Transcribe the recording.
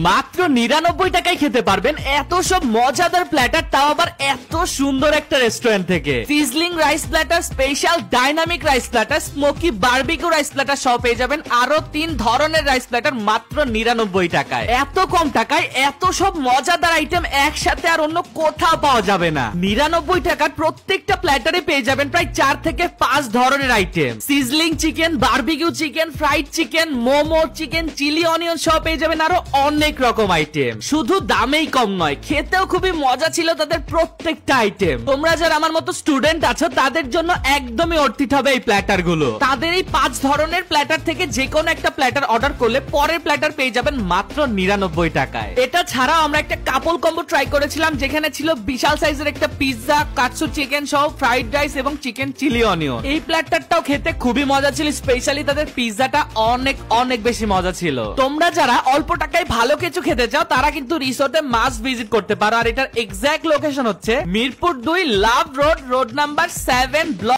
মাত্র 99 টাকায় খেতে পারবেন এত সব মজাদার প্ল্যাটার, তাও আবার এত সুন্দর একটা রেস্টুরেন্ট থেকে। Sizzling rice platter, special dynamic rice platter, smoky barbecue rice platter সব পেয়ে যাবেন। আরো 3 ধরনের রাইস প্ল্যাটার মাত্র 99 টাকায়। এত কম টাকায় এত সব মজাদার আইটেম একসাথে আর অন্য কোথাও পাওয়া যাবে না। 99 টাকার প্রত্যেকটা প্ল্যাটারে পেয়ে যাবেন প্রায় 4 থেকে 5 ধরনের item. Sizzling chicken, barbecue chicken, fried chicken, momo chicken, chilli onion সব পেয়ে যাবেন। আরো অনেক রকম আইটেম। শুধু দামেই কম নয়, খেতেও খুবই মজা ছিল তাদের প্রত্যেকটা আইটেম। তোমরা যারা আমার মতো স্টুডেন্ট আছো তাদের জন্য একদমই অর্থিত হবে এই প্ল্যাটার গুলো। তাদের এই 5 ধরনের প্ল্যাটার থেকে যে কোনো একটা প্ল্যাটার অর্ডার করলে পরের প্ল্যাটার পেয়ে যাবেন মাত্র 99 টাকায়। এটা ছাড়াও আমরা একটা কাপল কম্বো ট্রাই করেছিলাম, যেখানে ছিল বিশাল সাইজের একটা পিৎজা, কাটসু চিকেন সহ ফ্রাইড রাইস এবং চিকেন চিলি অনিয়ন। এই প্ল্যাটারটাও খেতে খুবই মজা ছিল, স্পেশালি তাদের পিৎজাটা অনেক অনেক বেশি মজা ছিল। তোমরা যারা অল্প টাকায় ভালো কিছু খেতে চাও তারা কিন্তু রিসোর্টে মাস্ট ভিজিট করতে পারো। আর এটার এক্সাক্ট লোকেশন হচ্ছে Mirpur 2 love road, road number 7, block